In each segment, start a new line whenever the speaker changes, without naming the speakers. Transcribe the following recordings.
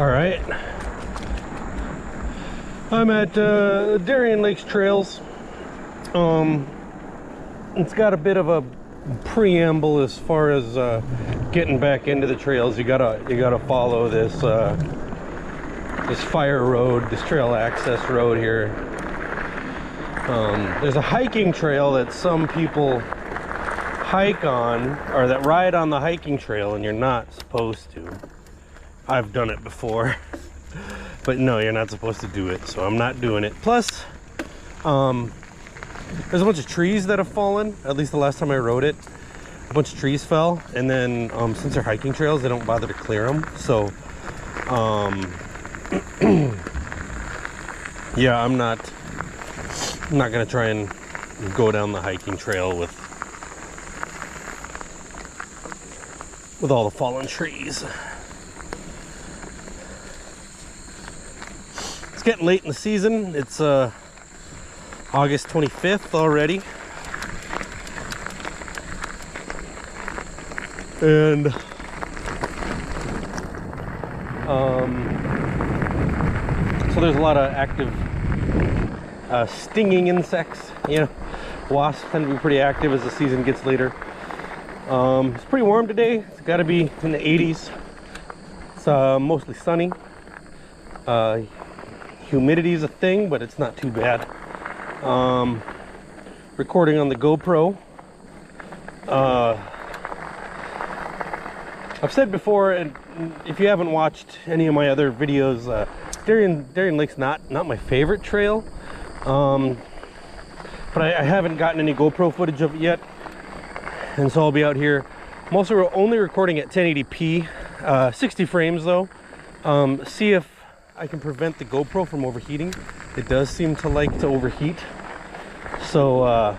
All right, I'm at Darien Lake's trails. It's got a bit of a preamble as far as getting back into the trails. You gotta follow this this fire road, this trail access road here. There's a hiking trail that some people hike on, or that ride on the hiking trail, and you're not supposed to. I've done it before, but no, you're not supposed to do it, so I'm not doing it. Plus, there's a bunch of trees that have fallen. At least the last time I rode it, a bunch of trees fell, and then since they're hiking trails, they don't bother to clear them. So, yeah, I'm not gonna try and go down the hiking trail with all the fallen trees. It's getting late in the season. It's August 25th already, and so there's a lot of active stinging insects. You know, wasps tend to be pretty active as the season gets later. It's pretty warm today. It's got to be in the 80s. It's mostly sunny. Humidity is a thing, but it's not too bad. Recording on the GoPro. I've said before, and if you haven't watched any of my other videos, Darien Lake's not my favorite trail, but I haven't gotten any GoPro footage of it yet, and so I'll be out here. I'm also only recording at 1080p, 60 frames though. See if I can prevent the GoPro from overheating. It does seem to like to overheat, so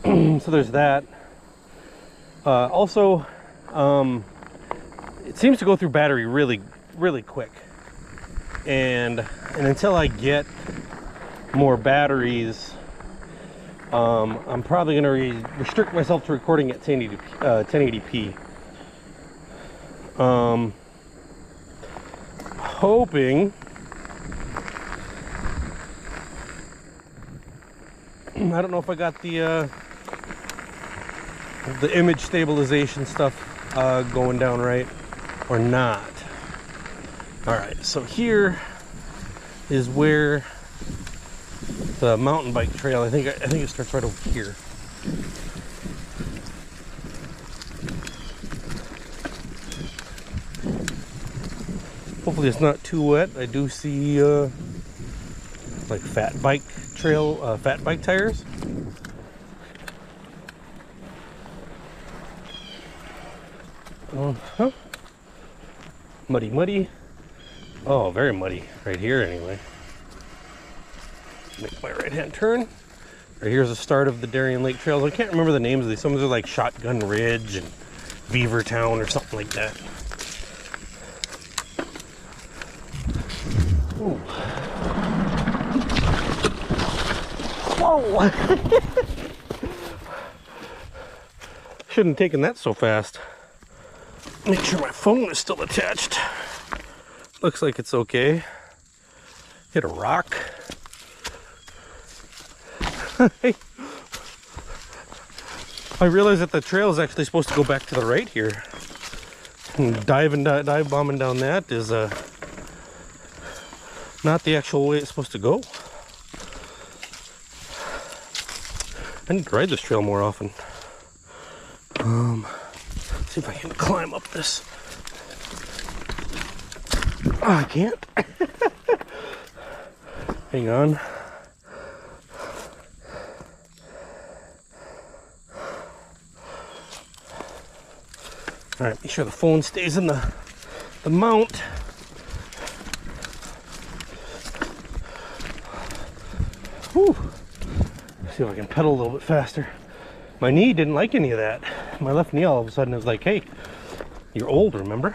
so there's that. Also, it seems to go through battery really quick, and until I get more batteries, I'm probably going to restrict myself to recording at 1080p. Hoping I don't know if I got the image stabilization stuff going down right or not. All right, so here is where the mountain bike trail, I think it starts right over here. Hopefully it's not too wet. I do see like fat bike tires. Muddy. Oh, very muddy right here anyway. Make my right hand turn. Right here's the start of the Darien Lake trails. I can't remember the names of these. Some of them are like Shotgun Ridge and Beaver Town or something like that. Ooh. Whoa! Shouldn't have taken that so fast. Make sure my phone is still attached. Looks like it's okay. Hit a rock. I realized that the trail is actually supposed to go back to the right here. And dive bombing down that is not the actual way it's supposed to go. I need to ride this trail more often. See if I can climb up this. Oh, I can't. Hang on. All right, make sure the phone stays in the mount. Whew. See if I can pedal a little bit faster. My knee didn't like any of that. My left knee all of a sudden was like, hey, you're old, remember?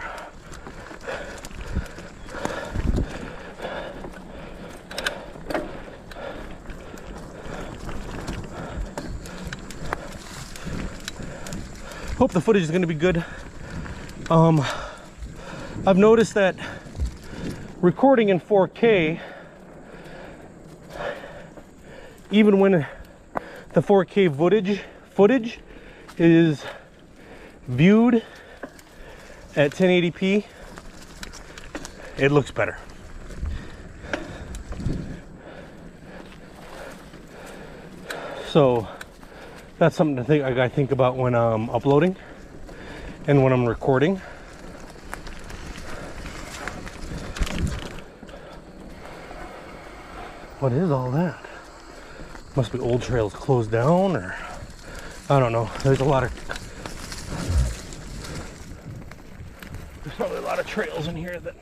Hope the footage is going to be good. I've noticed that recording in 4K, even when the 4K footage is viewed at 1080p, it looks better. So that's something to think I think about when I'm uploading and when I'm recording. What is all that? Must be old trails closed down, or I don't know. There's probably a lot of trails in here that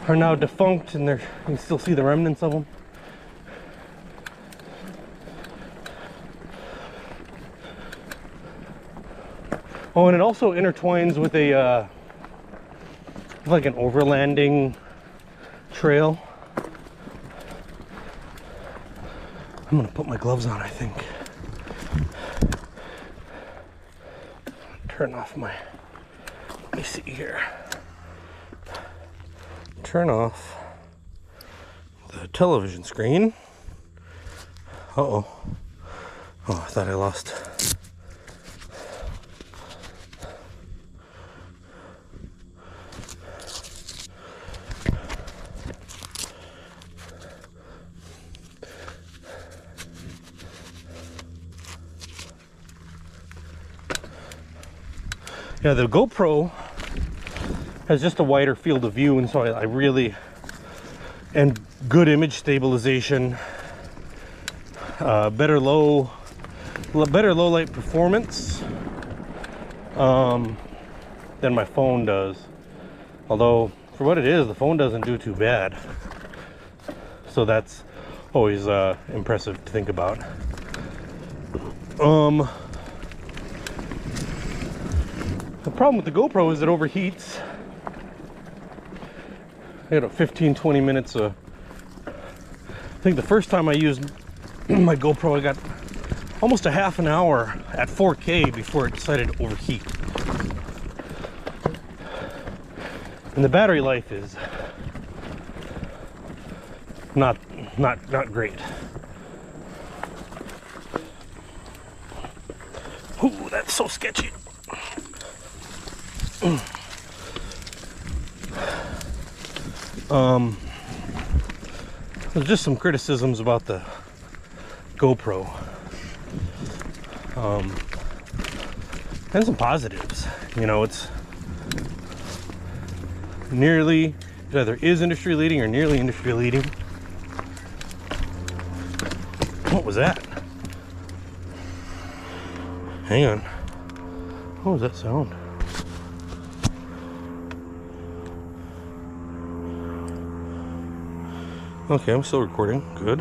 are now defunct, and you can still see the remnants of them. Oh, and it also intertwines with a like an overlanding trail. I'm gonna put my gloves on, I think. Turn off my, let me see here. Turn off the television screen. Uh-oh. Oh, I thought I lost. Yeah, the GoPro has just a wider field of view, and so I really, and good image stabilization, better low light performance than my phone does. Although for what it is, the phone doesn't do too bad. So that's always impressive to think about. The problem with the GoPro is it overheats. I got 15-20 minutes I think the first time I used my GoPro, I got almost a half an hour at 4K before it decided to overheat. And the battery life is not great. Ooh, that's so sketchy. There's just some criticisms about the GoPro, and some positives. You know, it's nearly, it either is industry leading or nearly industry leading. What was that? Hang on. What was that sound? Okay, I'm still recording. Good.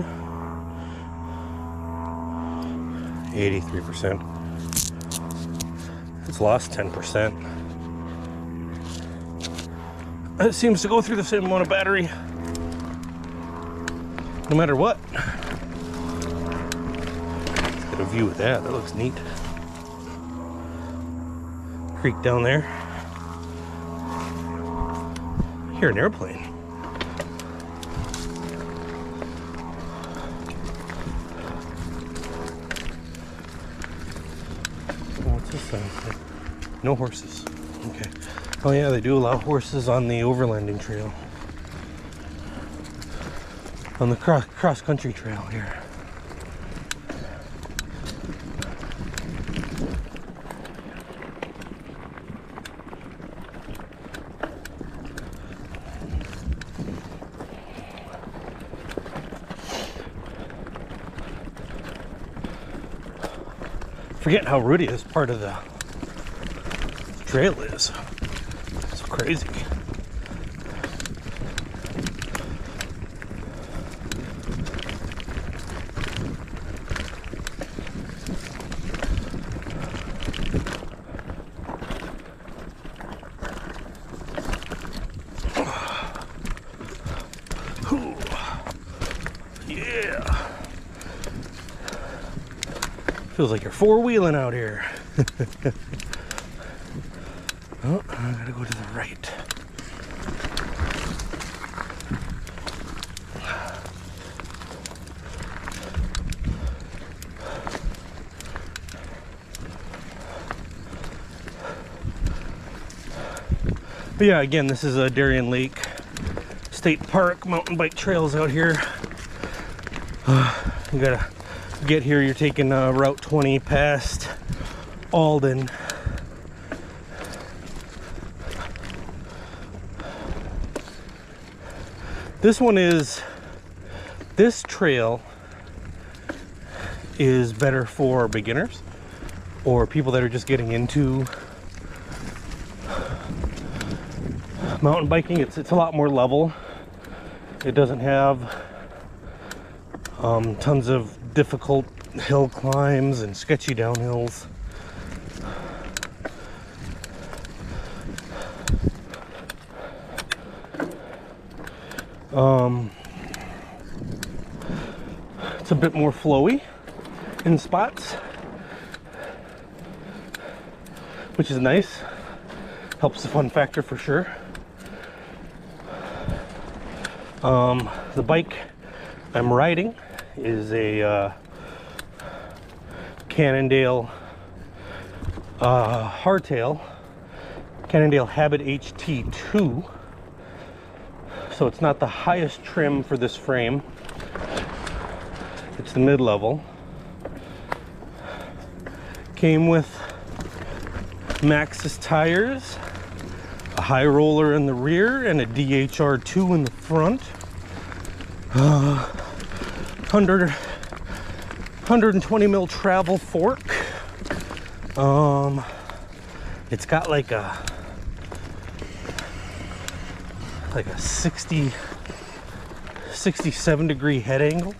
83%. It's lost 10%. It seems to go through the same amount of battery no matter what. Let's get a view of that. That looks neat. Creek down there. I hear an airplane. No horses. Okay. Oh yeah, they do allow horses on the overlanding trail. On the cross-country trail here. Forget how rooty this part of the trail is. It's crazy. Yeah. Feels like you're four-wheeling out here. Oh, I gotta go to the right. But yeah, again, this is a Darien Lake State Park, mountain bike trails out here. You gotta get here, you're taking Route 20 past Alden. This trail is better for beginners or people that are just getting into mountain biking. It's a lot more level. It doesn't have tons of difficult hill climbs and sketchy downhills. It's a bit more flowy in spots, which is nice. Helps the fun factor for sure. The bike I'm riding is a Cannondale hardtail, Cannondale Habit HT2. So it's not the highest trim for this frame. It's the mid-level. Came with Maxxis tires, a high roller in the rear, and a DHR2 in the front. 120 mil travel fork. It's got like a 67 degree head angle.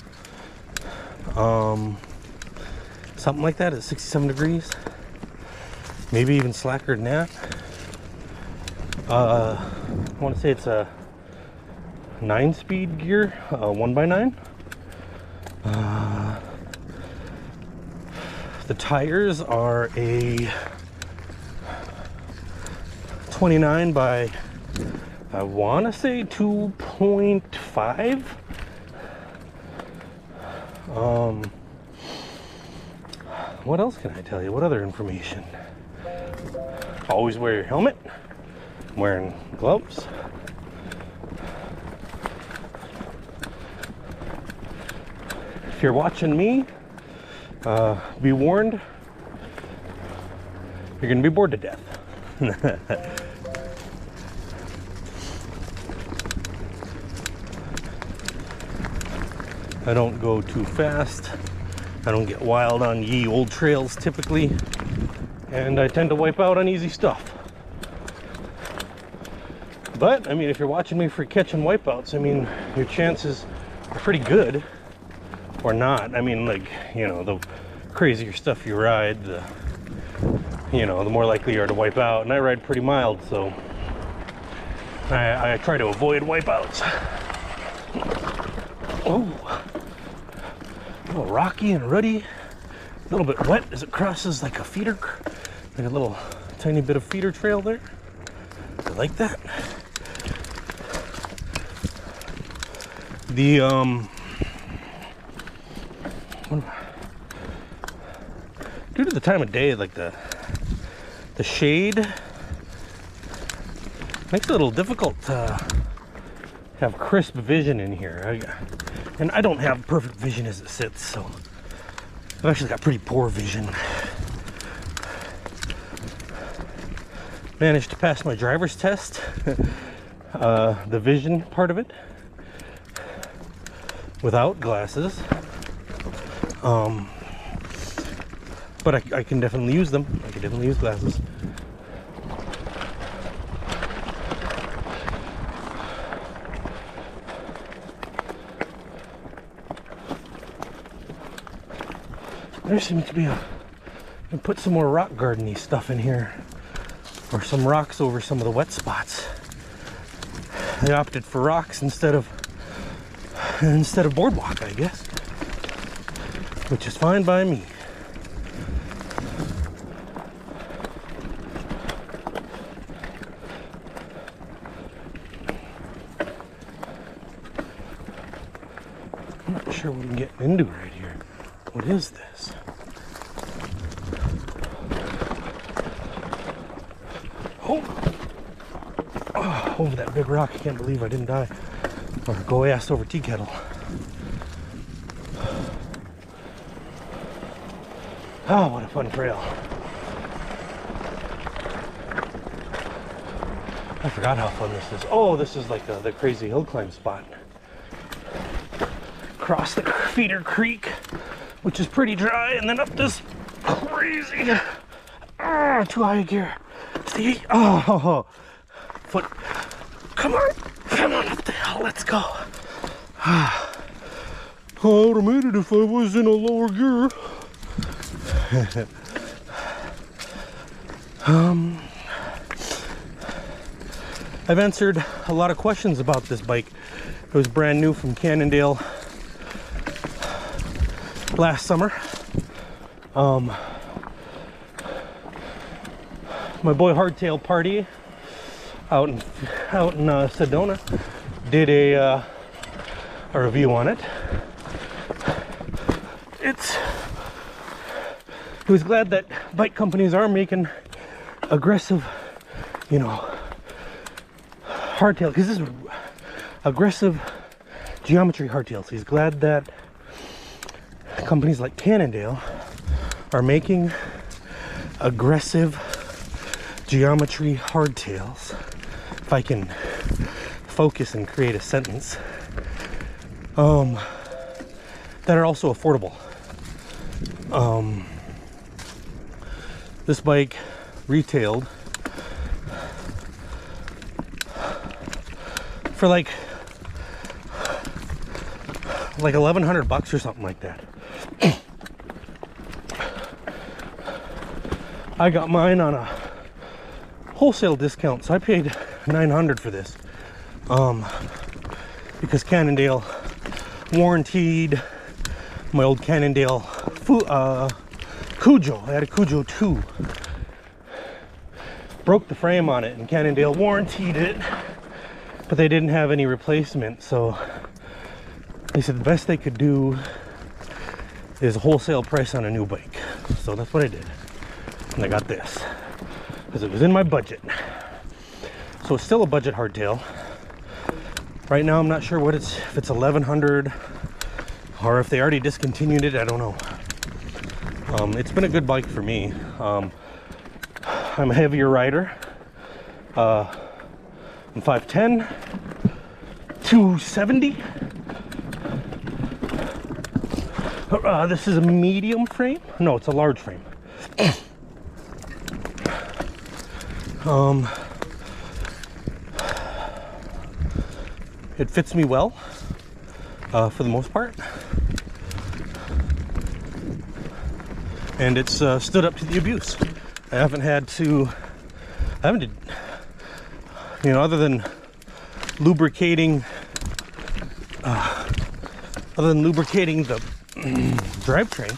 Something like that at 67 degrees. Maybe even slacker than that. I want to say it's a 9-speed gear, 1x9. The tires are a 29 by, I want to say 2.5. What else can I tell you? What other information? Always wear your helmet. I'm wearing gloves. If you're watching me, be warned, you're gonna be bored to death. I don't go too fast. I don't get wild on ye old trails typically, and I tend to wipe out on easy stuff. But I mean, if you're watching me for catching wipeouts, I mean, your chances are pretty good. Or not. I mean, like, you know, the crazier stuff you ride, the more likely you are to wipe out. And I ride pretty mild, so I try to avoid wipeouts. Oh, a little rocky and ruddy, a little bit wet as it crosses like a feeder, like a little tiny bit of feeder trail there. I like that. The due to the time of day, like the shade makes it a little difficult to have crisp vision in here. And I don't have perfect vision as it sits, so I've actually got pretty poor vision. Managed to pass my driver's test, the vision part of it, without glasses. But I can definitely use them. I can definitely use glasses. There seems to be I can put some more rock garden-y stuff in here, or some rocks over some of the wet spots. I opted for rocks instead of boardwalk, I guess, which is fine by me. not sure what I'm getting into right here. What is this? Oh, over that big rock. I can't believe I didn't die or go ass over tea kettle. Oh, what a fun trail. I forgot how fun this is. Oh, this is like the crazy hill climb spot. Across the feeder creek, which is pretty dry, and then up this crazy, too high gear. See? Oh, foot. Come on up the hill, let's go. I would have made it if I was in a lower gear. I've answered a lot of questions about this bike. It was brand new from Cannondale last summer. My boy Hardtail Party out in Sedona did a review on it. He was glad that bike companies are making aggressive, you know, hardtail, because this is aggressive geometry hardtails. He's glad that companies like Cannondale are making aggressive geometry hardtails. If I can focus and create a sentence, that are also affordable. This bike retailed for like $1,100 or something like that. I got mine on a wholesale discount, so I paid $900 for this, because Cannondale warranted my old Cannondale Cujo. I had a Cujo 2. Broke the frame on it, and Cannondale warranted it, but they didn't have any replacement, so they said the best they could do is a wholesale price on a new bike. So that's what I did, and I got this because it was in my budget. So it's still a budget hardtail. Right now I'm not sure what if it's $1,100 or if they already discontinued it. I don't know. It's been a good bike for me. I'm a heavier rider. I'm 5'10", 270. This is a medium frame. No, it's a large frame. It fits me well, for the most part. And it's stood up to the abuse. I haven't you know, other than lubricating the drivetrain,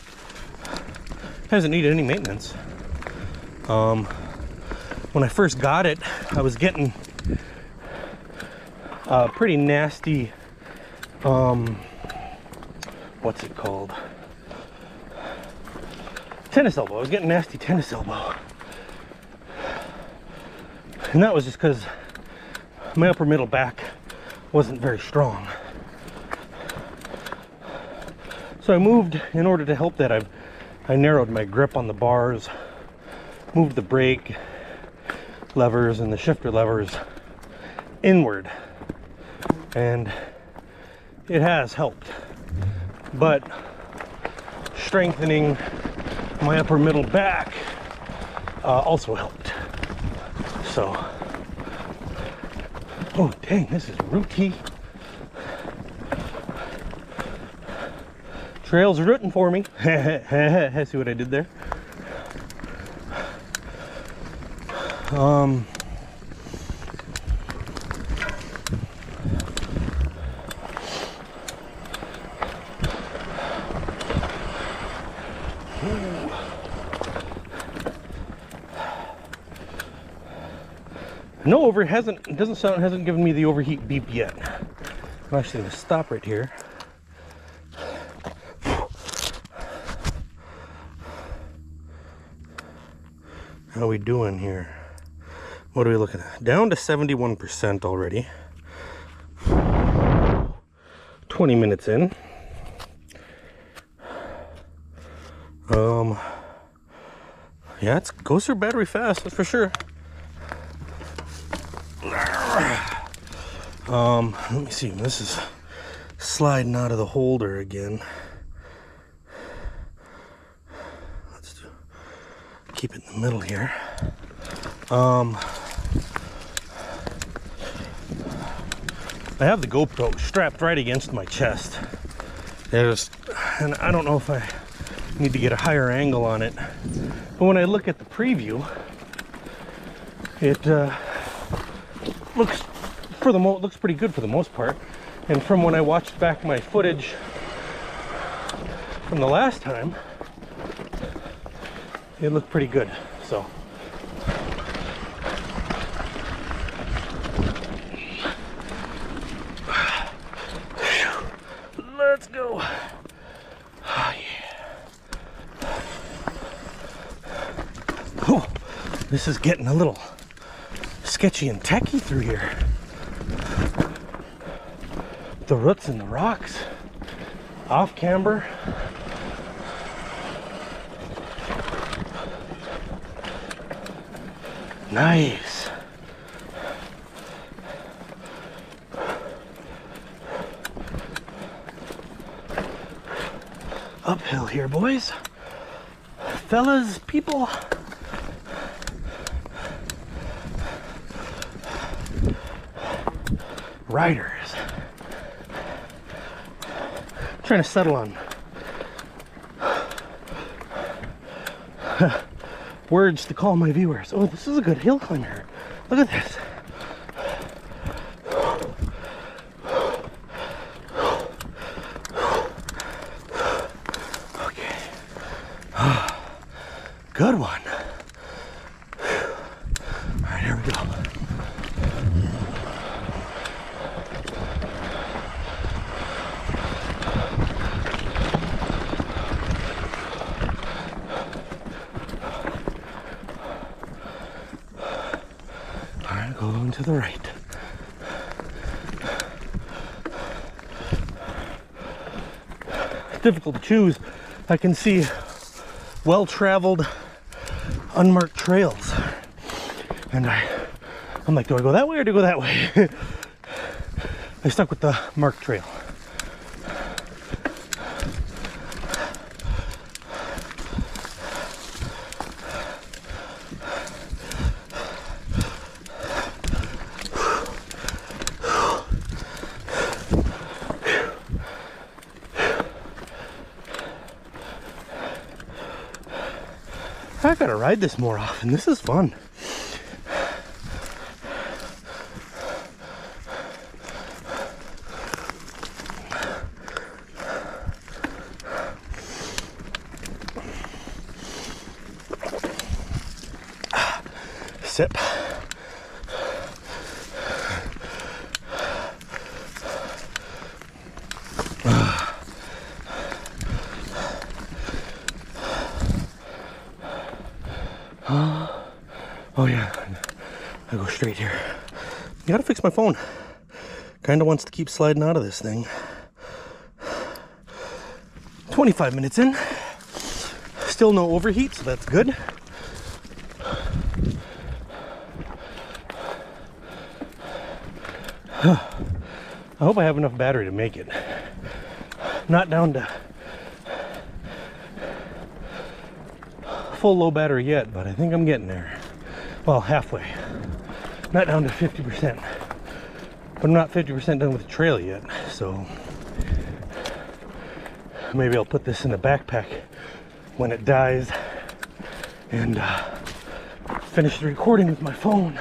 hasn't needed any maintenance. When I first got it, I was getting pretty nasty, what's it called? Tennis elbow. I was getting nasty tennis elbow. And that was just because my upper middle back wasn't very strong. So I moved, in order to help that, I narrowed my grip on the bars, moved the brake levers and the shifter levers inward, and it has helped. But strengthening my upper middle back also helped. So, oh dang, this is rooty. Trail's rooting for me. See what I did there? No, hasn't given me the overheat beep yet. I'm actually gonna stop right here. How are we doing here? What are we looking at? Down to 71% already. 20 minutes in. Yeah, it goes through battery fast, that's for sure. Let me see. This is sliding out of the holder again. Let's keep it in the middle here. I have the GoPro strapped right against my chest. And I don't know if I need to get a higher angle on it, but when I look at the preview, it looks pretty good for the most part. And from when I watched back my footage from the last time, it looked pretty good. So let's go. Oh, yeah. Oh, this is getting a little sketchy and techy through here. The roots and the rocks. Off camber. Nice. Uphill here, boys. Fellas, people. Riders. Trying to settle on words to call my viewers. Oh, this is a good hill climber. Look at this. Okay. Good one. All right, here we go. Going to the right. It's difficult to choose. I can see well-traveled, unmarked trails, and I'm like, do I go that way or do I go that way? I stuck with the marked trail. I gotta ride this more often. This is fun. Sip. Oh yeah, I go straight here. You gotta fix my phone. Kinda wants to keep sliding out of this thing. 25 minutes in. Still no overheat, so that's good. I hope I have enough battery to make it. Not down to full low battery yet, but I think I'm getting there. Well, halfway. Not down to 50%. But I'm not 50% done with the trail yet, so maybe I'll put this in the backpack when it dies and finish the recording with my phone.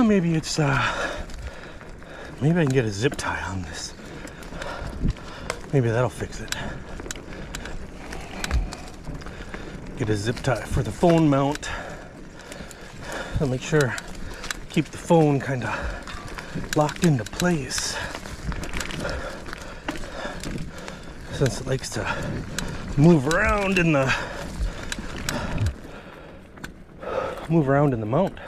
Maybe it's Maybe I can get a zip tie on this. Maybe that'll fix it. Get a zip tie for the phone mount. I'll make sure, keep the phone kind of locked into place, since it likes to move around in the mount.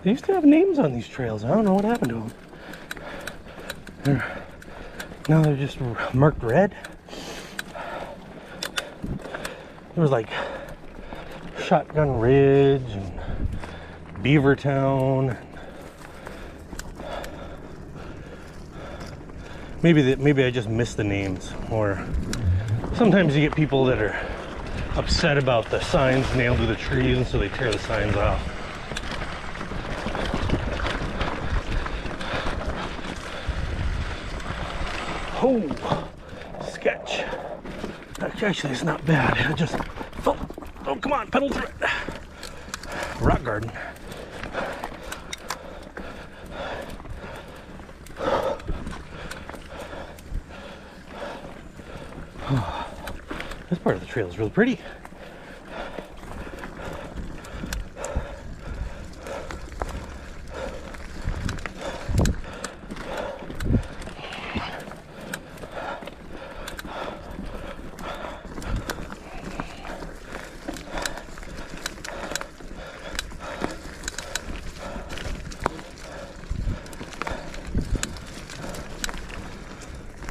They used to have names on these trails. I don't know what happened to them. Now they're just marked red. There was like Shotgun Ridge and Beavertown. Maybe I just missed the names, or sometimes you get people that are upset about the signs nailed to the trees, and so they tear the signs off. Oh, sketch. Actually, it's not bad. I just fell. Oh, come on, pedal through it. Rock garden. Oh, this part of the trail is really pretty.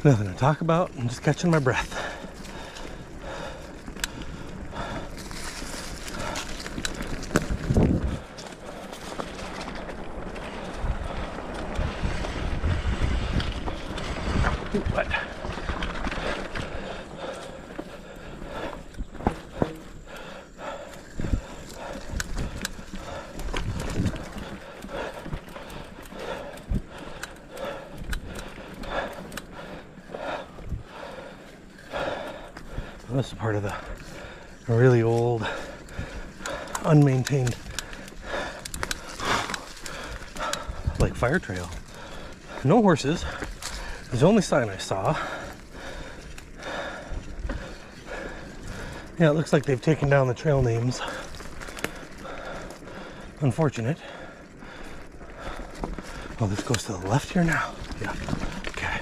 Nothing to talk about. I'm just catching my breath. What? This is part of the really old, unmaintained, like, fire trail. No horses. It's the only sign I saw. Yeah, it looks like they've taken down the trail names. Unfortunate. Oh, this goes to the left here now? Yeah. Okay.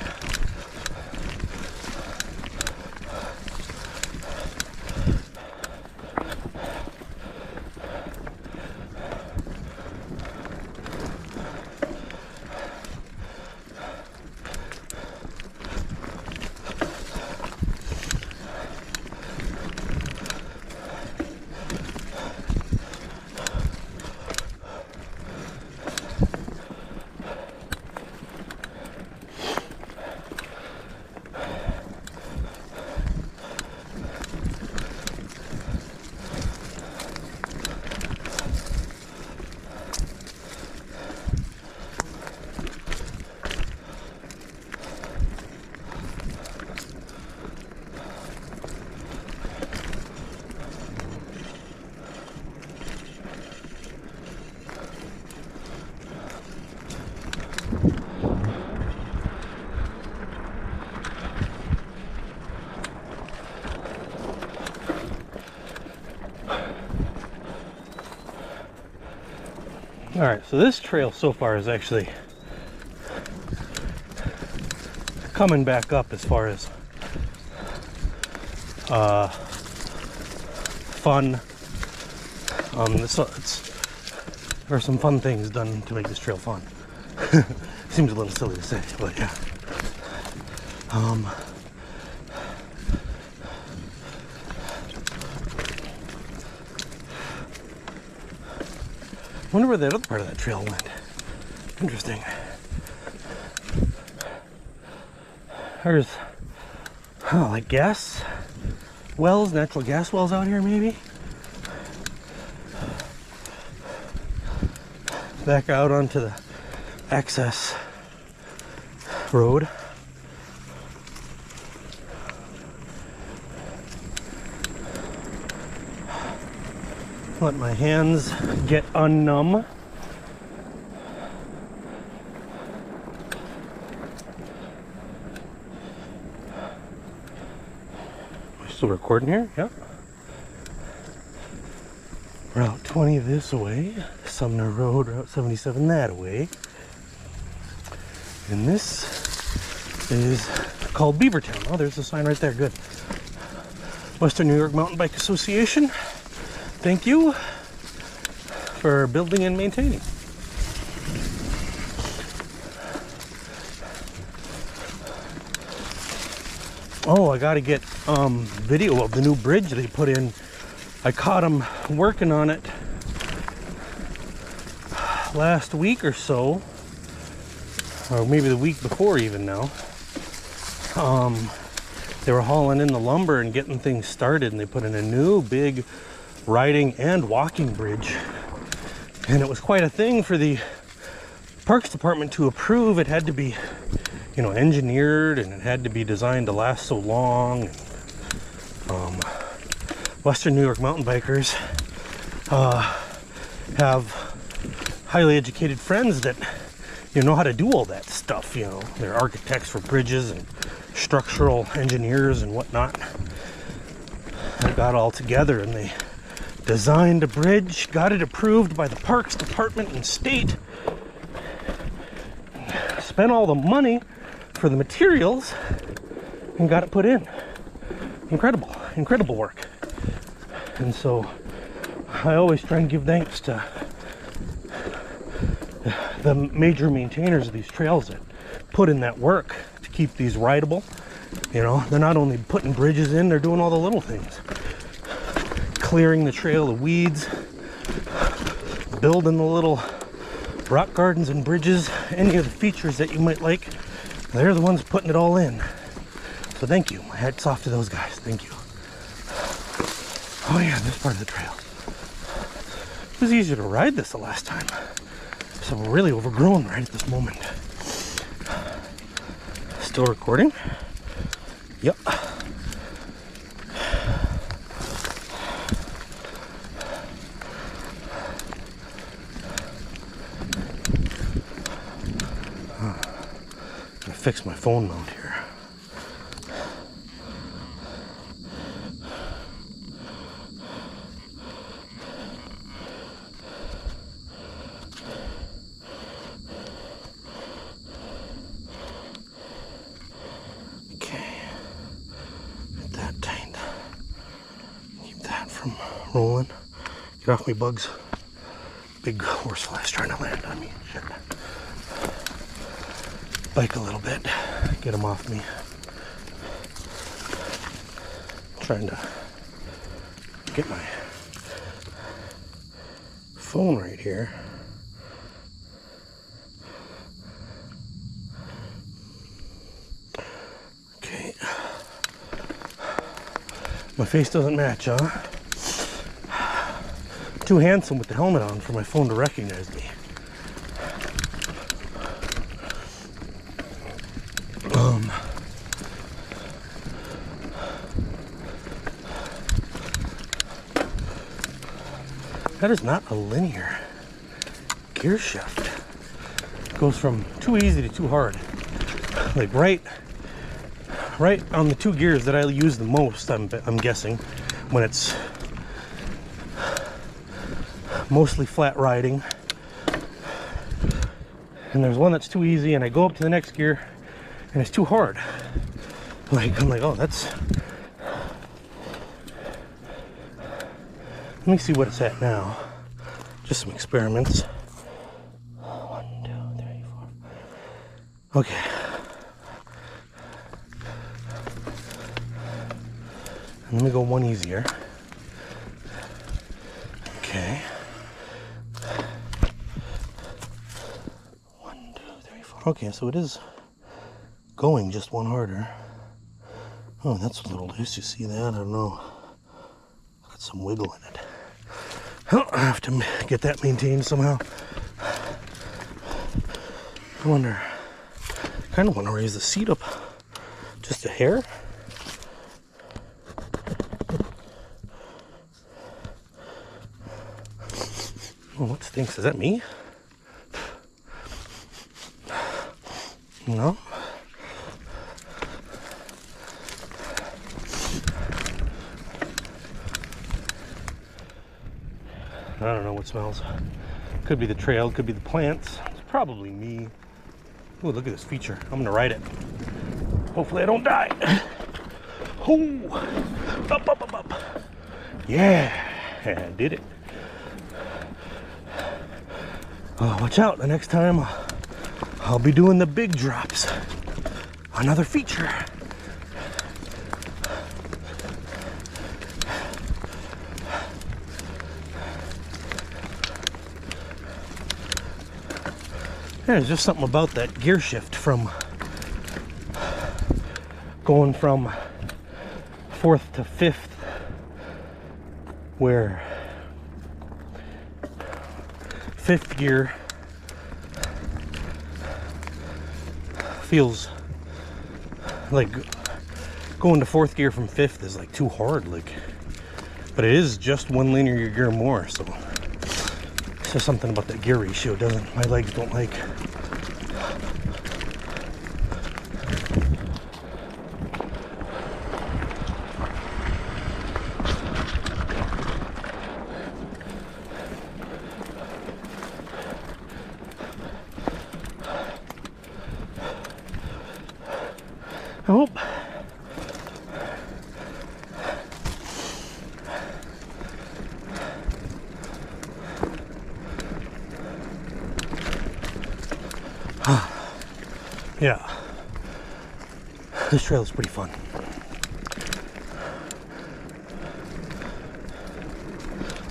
All right, so this trail so far is actually coming back up as far as fun. There are some fun things done to make this trail fun. Seems a little silly to say, but yeah. I wonder where that other part of that trail went. Interesting. There's, like gas wells, natural gas wells out here maybe. Back out onto the access road. Let my hands get unnumb. Still recording here? Yep. Route 20 this way, Sumner Road, Route 77 that way. And this is called Beavertown. Oh, there's a sign right there, good. Western New York Mountain Bike Association, thank you for building and maintaining. Oh, I gotta get video of the new bridge they put in. I caught them working on it last week or so, or maybe the week before even now. They were hauling in the lumber and getting things started, and they put in a new big riding and walking bridge. And it was quite a thing for the Parks Department to approve. It had to be, you know, engineered, and it had to be designed to last so long. Western New York mountain bikers have highly educated friends that, you know how to do all that stuff. You know, they're architects for bridges and structural engineers and whatnot. They got all together and they designed a bridge, got it approved by the Parks Department and state, spent all the money for the materials, and got it put in. Incredible, incredible work. And so I always try and give thanks to the major maintainers of these trails that put in that work to keep these rideable. You know, they're not only putting bridges in, they're doing all the little things. Clearing the trail of weeds, building the little rock gardens and bridges, any of the features that you might like. They're the ones putting it all in. So thank you. My hat's off to those guys. Thank you. Oh yeah, this part of the trail. It was easier to ride this the last time. So we're really overgrown right at this moment. Still recording? Yep. I'm gonna fix my phone mount here. Rolling. Get off me, bugs. Big horseflies trying to land on me. Shit. Bike a little bit. Get them off me. Trying to get my phone right here. Okay. My face doesn't match, huh? Too handsome with the helmet on for my phone to recognize me. That is not a linear gear shift. It goes from too easy to too hard. Like right on the two gears that I use the most, I'm guessing, when it's mostly flat riding. And there's one that's too easy, and I go up to the next gear and it's too hard. Like, I'm like, oh, that's... Let me see what it's at now. Just some experiments. 1, 2, 3, 4. Okay. And let me go one easier. Okay. 1, 2, 3, 4. Okay, so it is going just one harder. Oh, that's a little loose. You see that? I don't know. Got some wiggle in it. Oh, I have to get that maintained somehow. I wonder. I kind of want to raise the seat up just a hair. Oh, what stinks? Is that me? No. I don't know what smells. Could be the trail, could be the plants. It's probably me. Oh, look at this feature. I'm gonna ride it. Hopefully I don't die. Oh, up, up, up, up. Yeah, I did it. Oh, watch out, the next time I'll be doing the big drops. Another feature. There's just something about that gear shift from going from 4th to 5th, where 5th gear feels like going to 4th gear from 5th is like too hard, like, but it is just one linear gear more, so it's just something about that gear ratio my legs don't like. I hope. Yeah, this trail is pretty fun.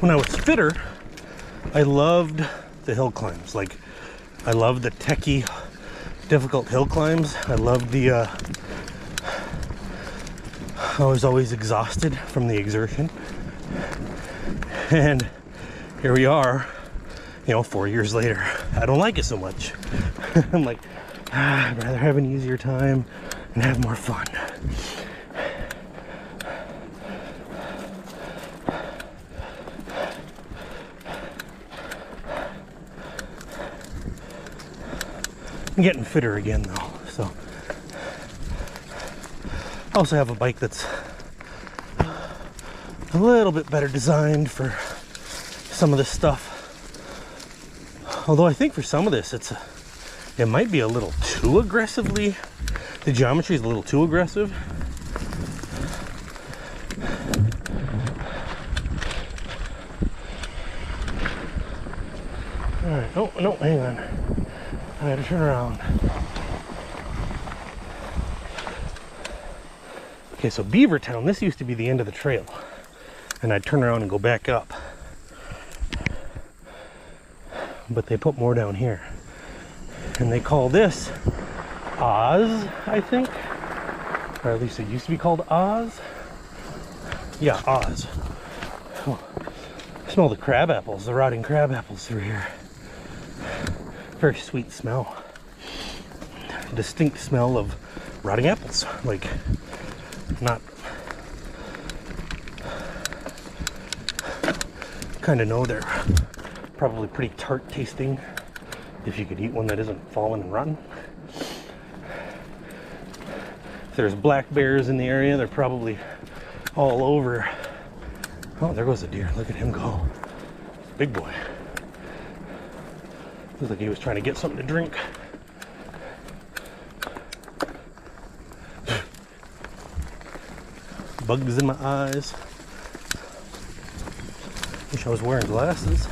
When I was fitter, I loved the hill climbs. Like, I loved the techie, difficult hill climbs. I loved the, I was always exhausted from the exertion. And here we are, you know, 4 years later. I don't like it so much. I'm like, I'd rather have an easier time and have more fun. I'm getting fitter again though, so. I also have a bike that's a little bit better designed for some of this stuff. Although I think for some of this, it might be a little too aggressively. The geometry is a little too aggressive. All right, oh, no, hang on. I gotta turn around. Okay, so Beavertown, this used to be the end of the trail. And I'd turn around and go back up. But they put more down here. And they call this Oz, I think. Or at least it used to be called Oz. Yeah, Oz. Oh, I smell the crab apples, the rotting crab apples through here. Very sweet smell. Distinct smell of rotting apples. Like, not... kind of know they're probably pretty tart tasting if you could eat one that isn't fallen and rotten. If there's black bears in the area, they're probably all over. Oh, there goes a deer. Look at him go. Big boy. Looks like he was trying to get something to drink. Bugs in my eyes. Wish I was wearing glasses.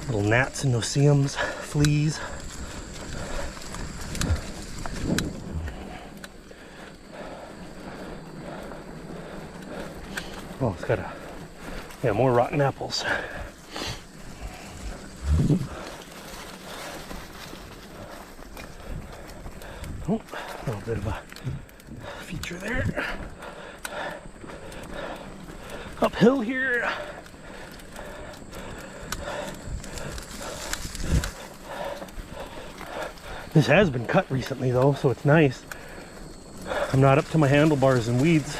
Little gnats and no-see-ums, fleas. Oh, it's got more rotten apples. Oh, a little bit of a feature there. Uphill here. This has been cut recently though, so it's nice. I'm not up to my handlebars in weeds.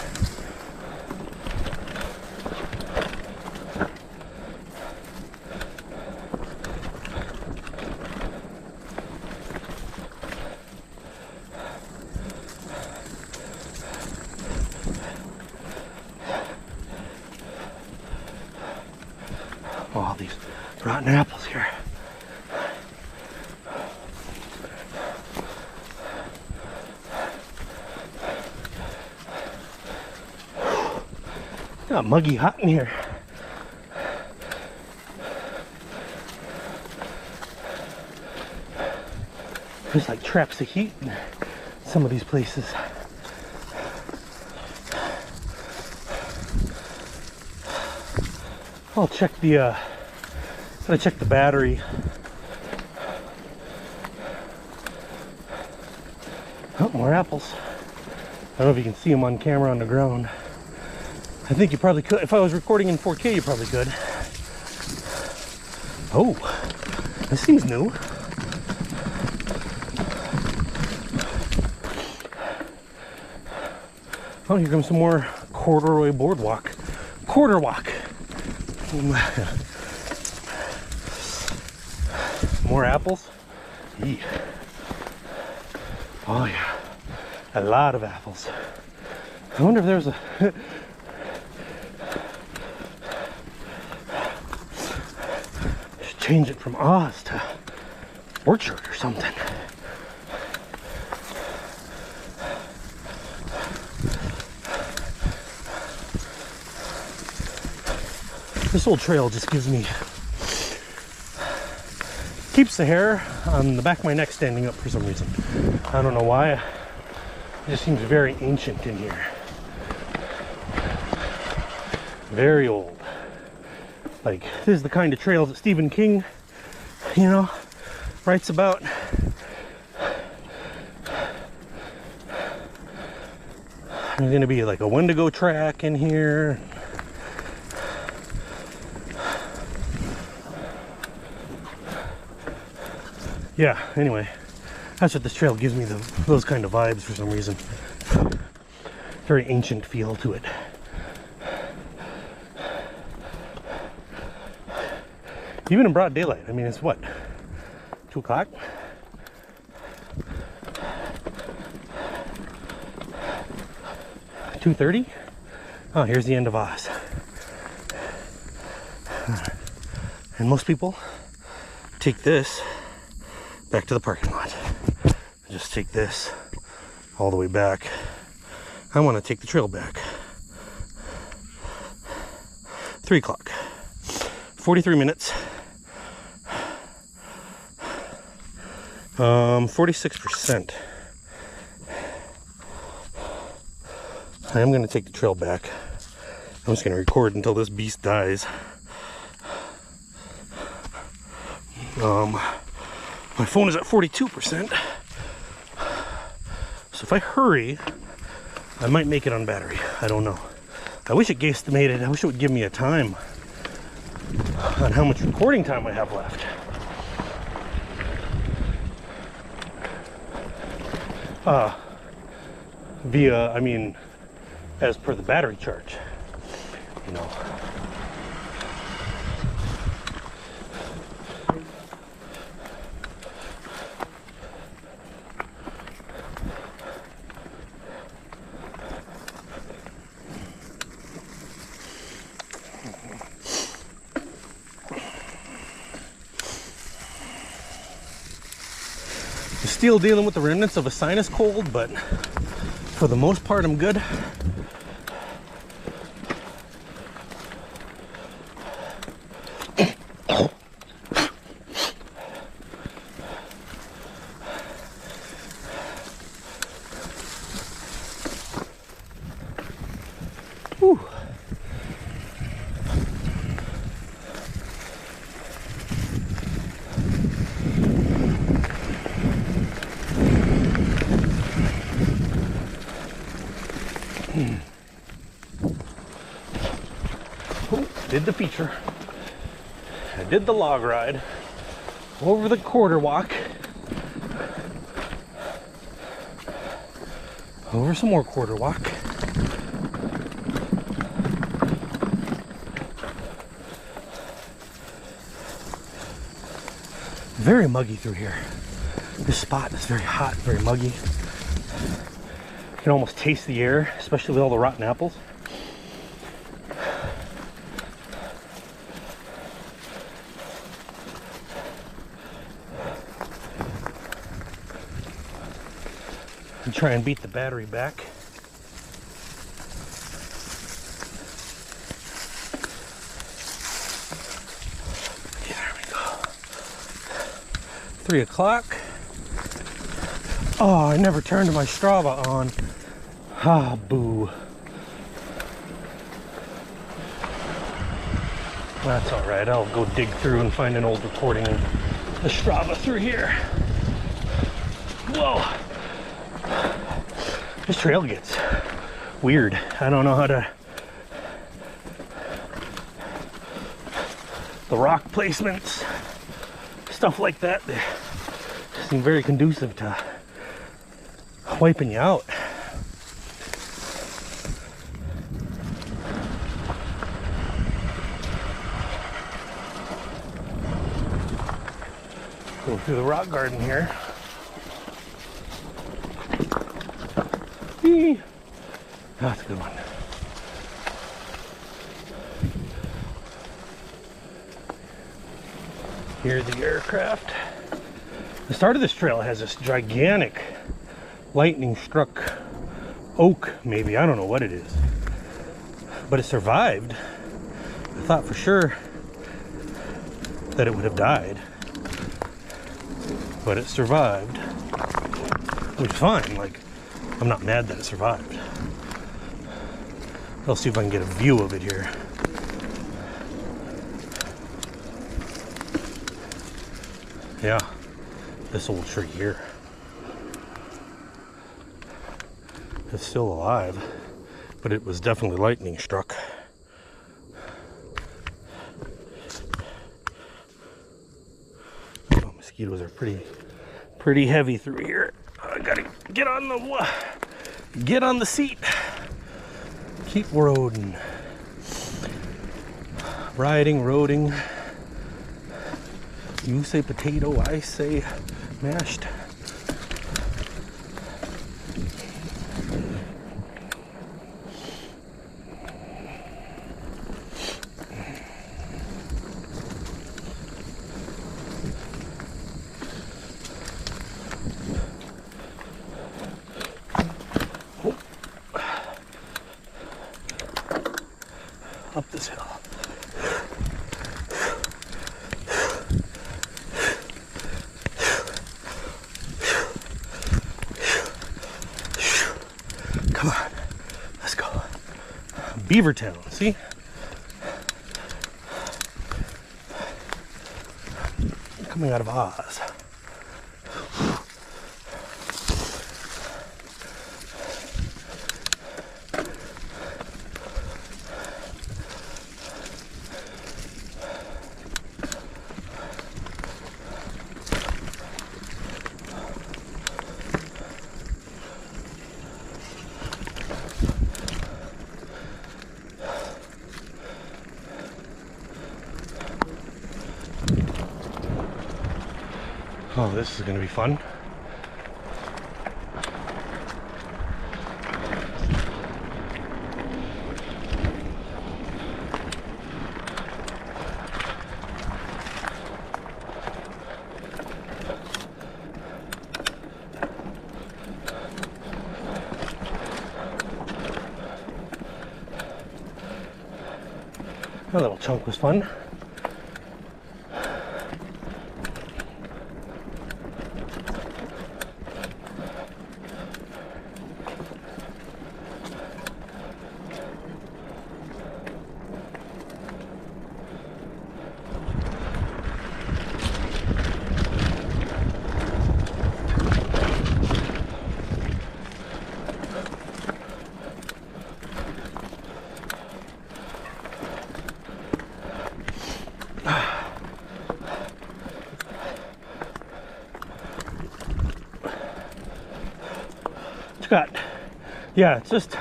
All these rotten apples here. Got muggy hot in here. There's like traps of heat in some of these places. I'll check the gotta check the battery. Oh, more apples. I don't know if you can see them on camera on the ground. I think you probably could. If I was recording in 4K, you probably could. Oh, this seems new. Oh, here comes some more corduroy boardwalk. Quarter walk. More apples. Eee. Oh yeah, a lot of apples. I wonder if there's a should change it from Oz to orchard or something. This old trail just gives me, keeps the hair on the back of my neck standing up for some reason. I don't know why. It just seems very ancient in here. Very old. Like, this is the kind of trails that Stephen King, you know, writes about. There's gonna be like a Wendigo track in here. Yeah, anyway, that's what this trail gives me, those kind of vibes for some reason. Very ancient feel to it. Even in broad daylight. I mean, it's what, 2 o'clock? $2:30? Oh, here's the end of Oz. And most people take this back to the parking lot. Just take this all the way back. I want to take the trail back. 3 o'clock. 43 minutes. 46%. I am going to take the trail back. I'm just going to record until this beast dies. My phone is at 42%. So if I hurry, I might make it on battery. I don't know. I wish it guesstimated. I wish it would give me a time on how much recording time I have left. I mean, as per the battery charge, you know. Still dealing with the remnants of a sinus cold, but for the most part, I'm good. Whew. Did the feature. I did the log ride over the quarter walk, over some more quarter walk. Very muggy through here. This spot is very hot, very muggy. You can almost taste the air, especially with all the rotten apples. and try and beat the battery back. Okay, there we go. 3 o'clock. Oh, I never turned my Strava on. Ah, boo. That's all right. I'll go dig through and find an old recording of the Strava through here. Whoa. This trail gets weird. I don't know how to... The rock placements, stuff like that, they seem very conducive to wiping you out. Go through the rock garden here. Eee. That's a good one. Here's the aircraft. The start of this trail has this gigantic lightning struck oak, maybe. I don't know what it is. But it survived. I thought for sure that it would have died. But it survived. Which is fine. Like, I'm not mad that it survived. I'll see if I can get a view of it here. Yeah, this old tree here is still alive, but it was definitely lightning struck. Oh, mosquitoes are pretty heavy through here. I gotta get on the seat. Keep roading. Roading. You say potato, I say mashed. Oh. Up this hill. Come on, let's go. Beavertown, see? Coming out of Oz. Oh, this is going to be fun. That little chunk was fun. Scott, yeah, it's just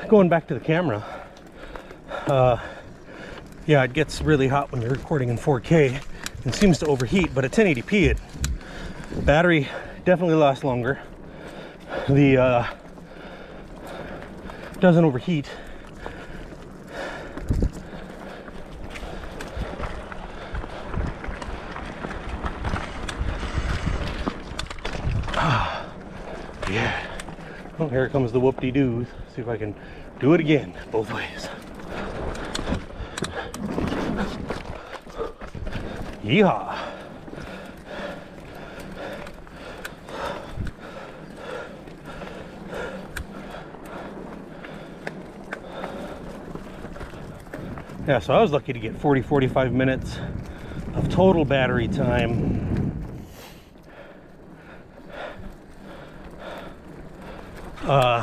going back to the camera. Yeah, it gets really hot when you're recording in 4K and seems to overheat, but at 1080p, the battery definitely lasts longer. The doesn't overheat. Oh, here comes the whoop-de-doos. See if I can do it again, both ways. Yeehaw. Yeah, so I was lucky to get 40-45 minutes of total battery time.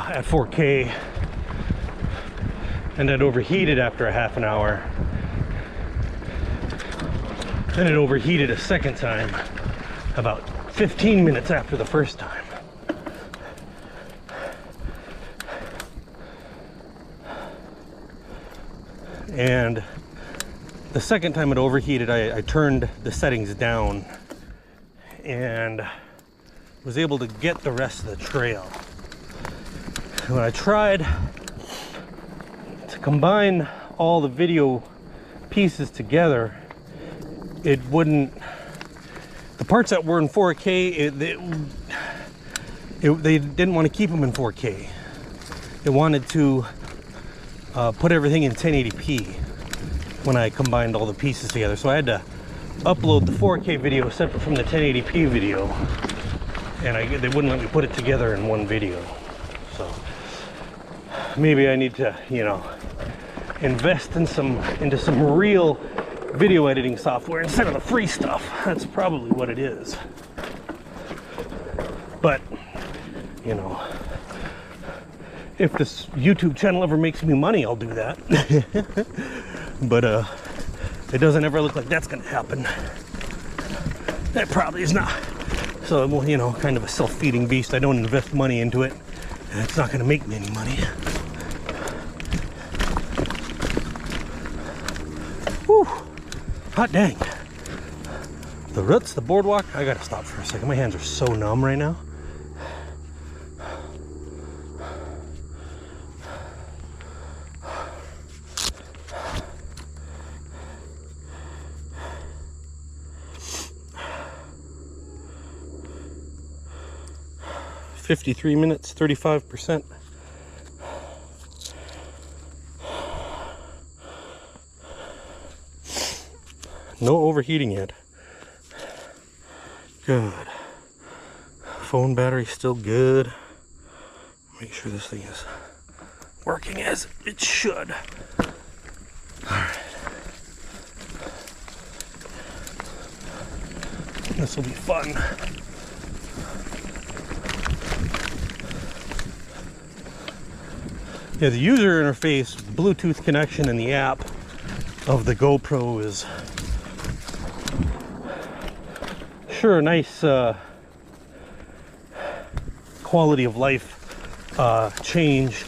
At 4K, and it overheated after a half an hour. Then it overheated a second time about 15 minutes after the first time. And the second time it overheated, I turned the settings down and was able to get the rest of the trail. When I tried to combine all the video pieces together, it wouldn't. The parts that were in 4K, they didn't want to keep them in 4K. They wanted to put everything in 1080p when I combined all the pieces together. So I had to upload the 4K video separate from the 1080p video, and they wouldn't let me put it together in one video. So maybe I need to, you know, invest into some real video editing software instead of the free stuff. That's probably what it is. But, you know, if this YouTube channel ever makes me money, I'll do that. But it doesn't ever look like that's gonna happen. That probably is not. So, well, you know, kind of a self-feeding beast. I don't invest money into it, and it's not gonna make me any money. Whew, hot dang. The roots, the boardwalk, I gotta stop for a second. My hands are so numb right now. "53 minutes, 35%. No overheating yet. Good. Phone battery still good. Make sure this thing is working as it should. Alright. This will be fun. Yeah, the user interface, Bluetooth connection, and the app of the GoPro is sure a nice quality of life change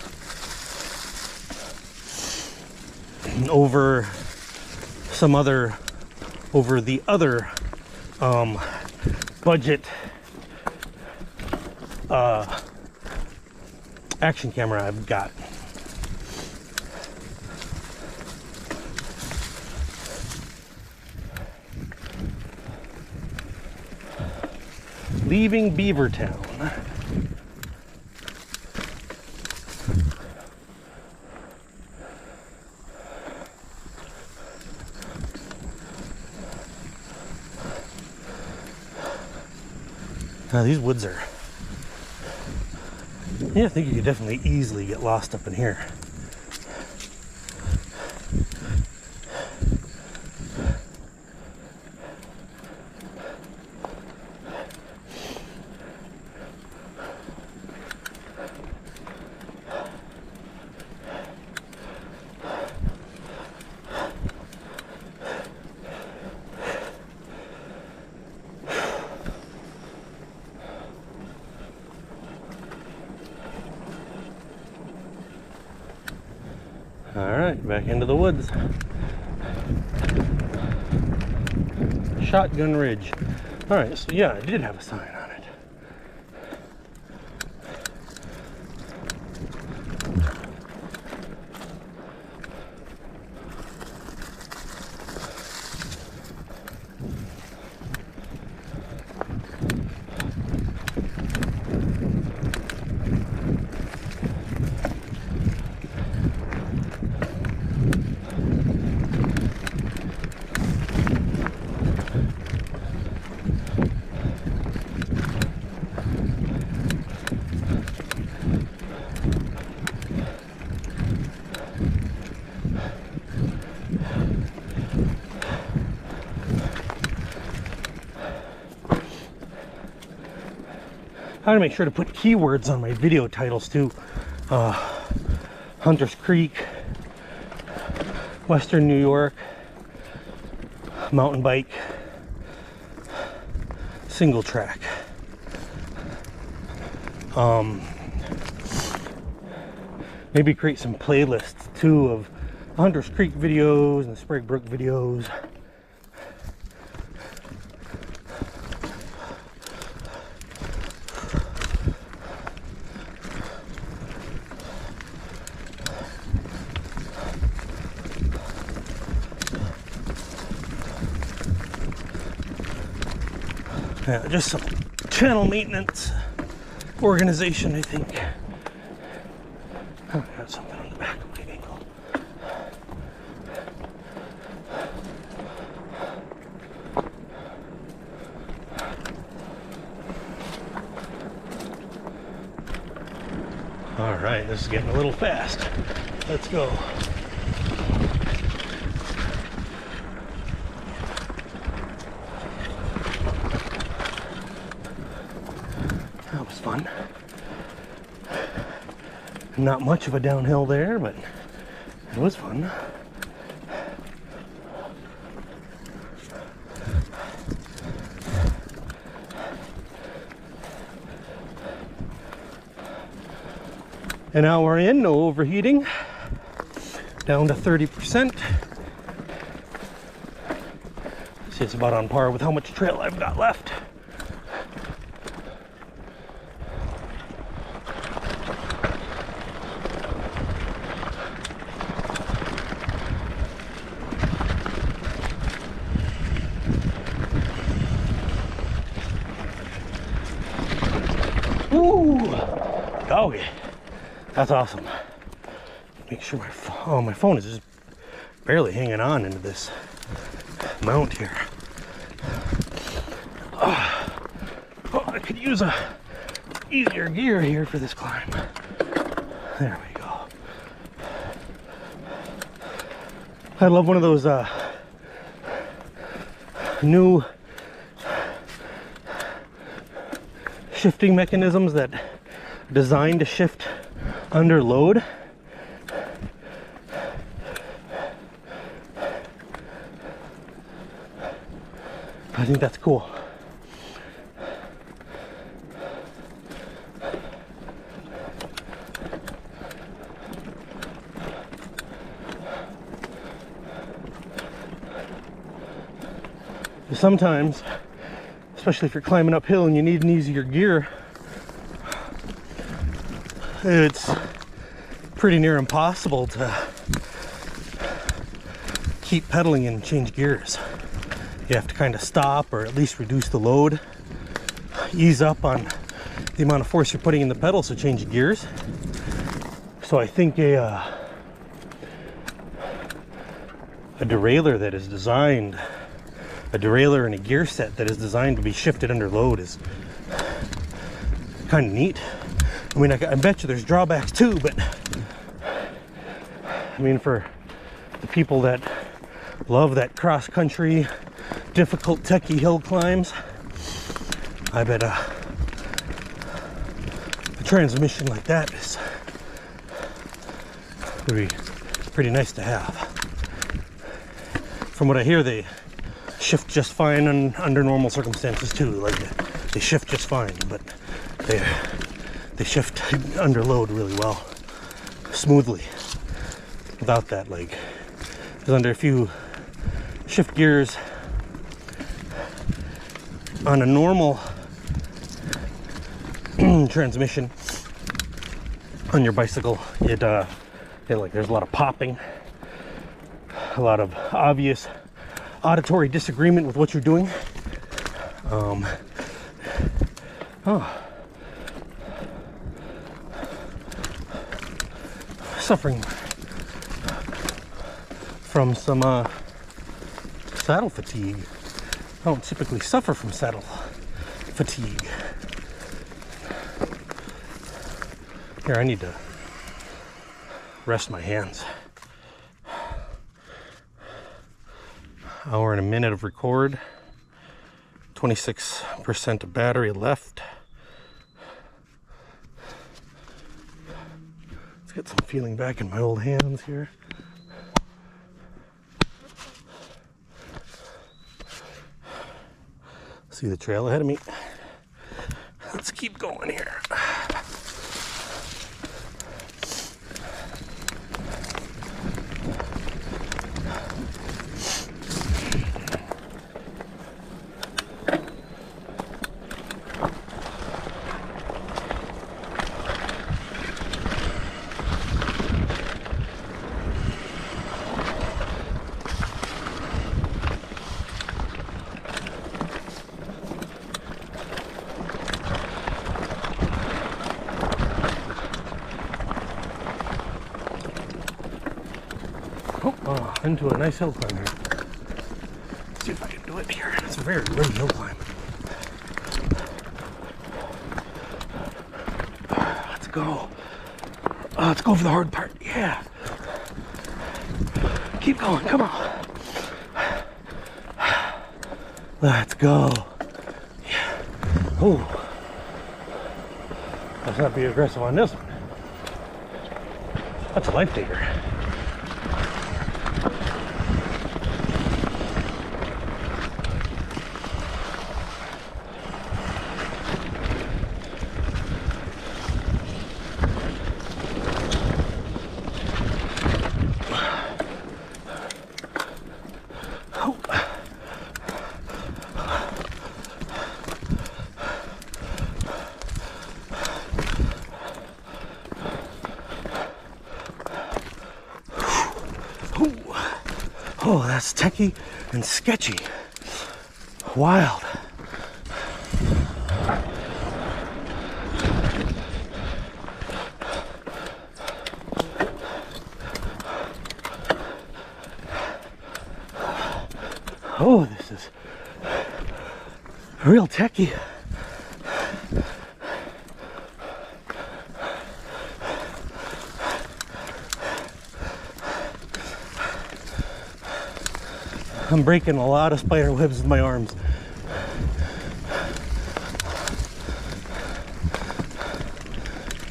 over the other budget action camera I've got. Leaving Beavertown. Now these woods are, yeah, I think you could definitely easily get lost up in here. All right, back into the woods. Shotgun Ridge. All right, so yeah, I did have a sign on it. I gotta make sure to put keywords on my video titles too. Hunters Creek, Western New York, mountain bike, single track. Maybe create some playlists too of Hunters Creek videos and the Sprague Brook videos. Yeah, just some channel maintenance organization, I think. Oh, I got something on the back of my ankle. All right, this is getting a little fast. Let's go. That was fun. Not much of a downhill there, but it was fun. An hour in, no overheating. Down to 30%. See, it's about on par with how much trail I've got left. Woo! Doggy. That's awesome. Make sure my phone is just barely hanging on into this mount here. Oh, I could use a easier gear here for this climb. There we go. I love one of those new shifting mechanisms that are designed to shift under load. I think that's cool. Sometimes, especially if you're climbing uphill and you need an easier gear, it's pretty near impossible to keep pedaling and change gears. You have to kind of stop or at least reduce the load, ease up on the amount of force you're putting in the pedal, so change gears. So I think a derailleur that is designed, a derailleur and a gear set that is designed to be shifted under load is kind of neat. I mean, I bet you there's drawbacks too, but I mean, for the people that love that cross-country, difficult, techie hill climbs, I bet a transmission like that would be pretty nice to have. From what I hear, they shift just fine under normal circumstances too. Like, they shift just fine, but they shift under load really well, smoothly, without that, like, because under if you shift gears on a normal transmission on your bicycle, like, there's a lot of popping, a lot of obvious auditory disagreement with what you're doing. Suffering from some saddle fatigue. I don't typically suffer from saddle fatigue. Here, I need to rest my hands. Hour and a minute of record, 26% of battery left. Let's get some feeling back in my old hands here. See the trail ahead of me. Let's keep going here. Oh, into a nice hill climb here. Let's see if I can do it here. It's a very good hill climb. Let's go. Let's go for the hard part. Yeah. Keep going. Come on. Let's go. Yeah. Oh. Let's not be aggressive on this one. That's a life taker. Oh, that's techie and sketchy. Wild. Oh, this is real techie. I'm breaking a lot of spider webs with my arms.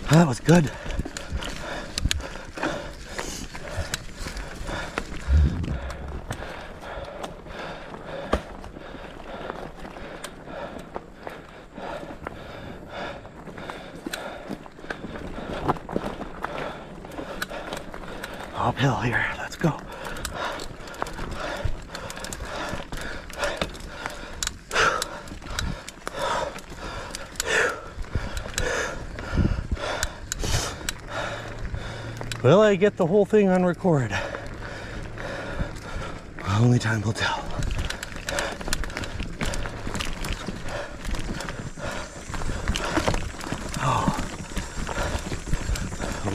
That was good. Uphill here, let's go. Will I get the whole thing on record? Only time will tell. Oh,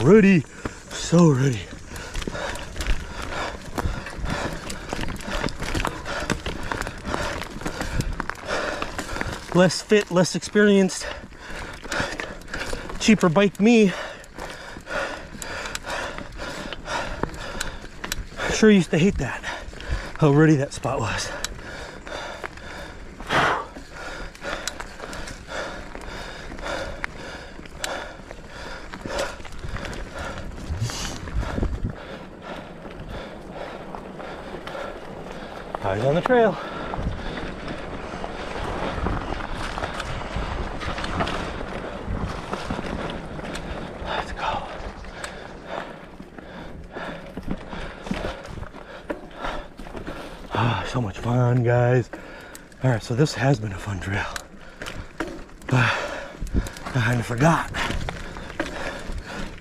ready, so ready. Less fit, less experienced, cheaper bike me. Sure used to hate that, how ruddy that spot was. Eyes on the trail. Let's go. So much fun, guys. All right, so this has been a fun trail. I kind of forgot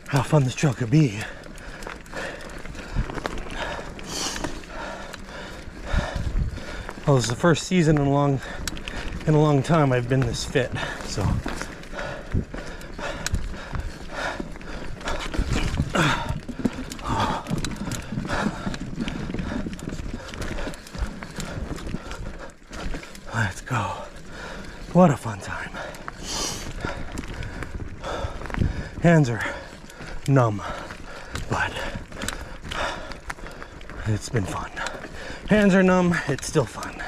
how fun this trail could be. Well, this is the first season in a long time I've been this fit, so. Let's go. What a fun time. Hands are numb, but it's been fun. Hands are numb, it's still fun.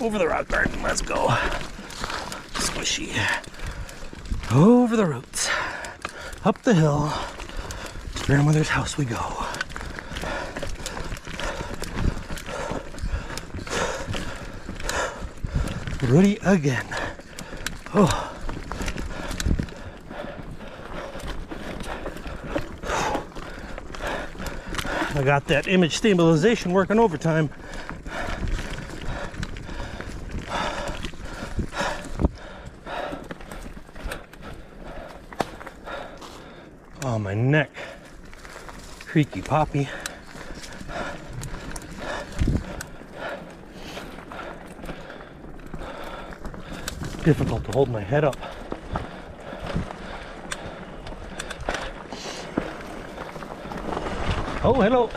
Over the rock garden, let's go. Squishy. Over the roots. Up the hill. To grandmother's house we go. Rooty again. Oh. I got that image stabilization working overtime. Oh, my neck. Creaky poppy. Difficult to hold my head up. Oh, hello.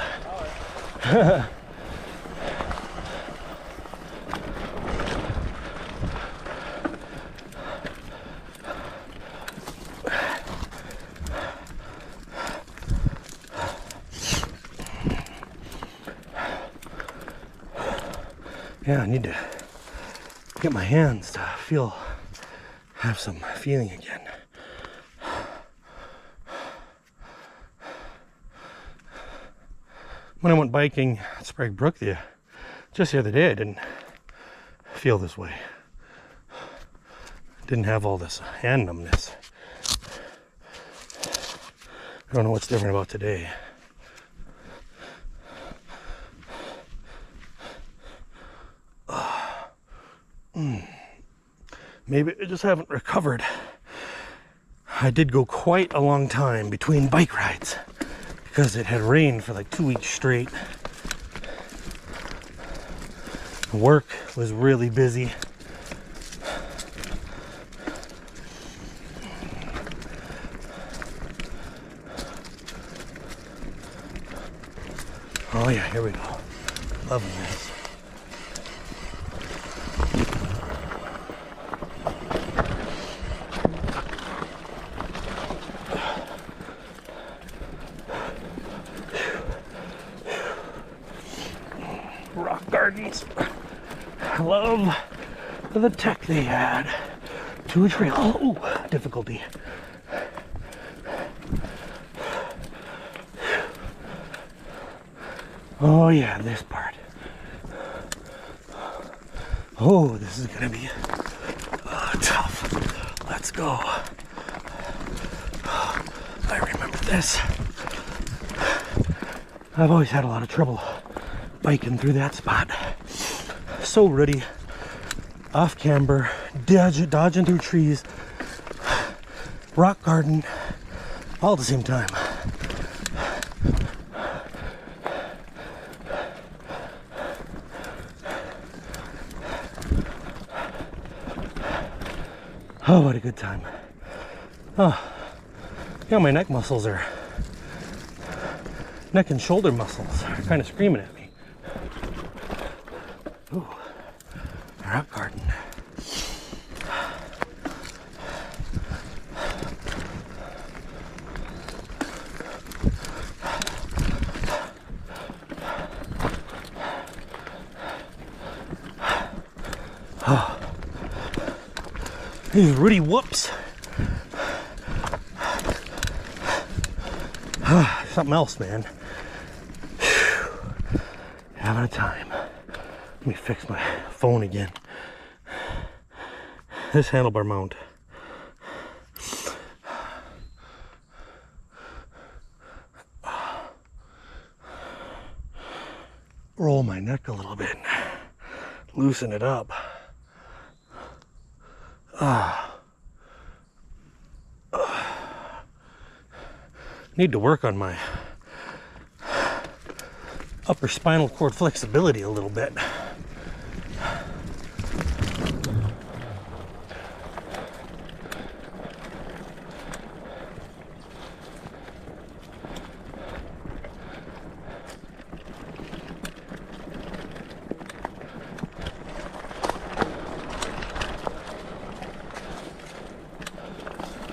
Yeah, I need to get my hands to have some feeling again. When I went biking at Sprague Brook just the other day, I didn't feel this way. Didn't have all this hand numbness. I don't know what's different about today. Maybe I just haven't recovered. I did go quite a long time between bike rides because it had rained for like 2 weeks straight. Work was really busy. Oh yeah, here we go. Loving this. Rock gardens. I love the tech they had to a trail. Oh, difficulty. Oh yeah, this part. Oh, this is gonna be tough. Let's go. I remember this. I've always had a lot of trouble biking through that spot. So rooty, off camber, dodging through trees, rock garden, all at the same time. Oh, what a good time. Oh, yeah, my neck muscles are, neck and shoulder muscles are kind of screaming at me. Ooh, rock garden. Oh. These rooty whoops. Something else, man. Having a time. Let me fix my phone again. This handlebar mount. Roll my neck a little bit. Loosen it up. Need to work on my upper spinal cord flexibility a little bit.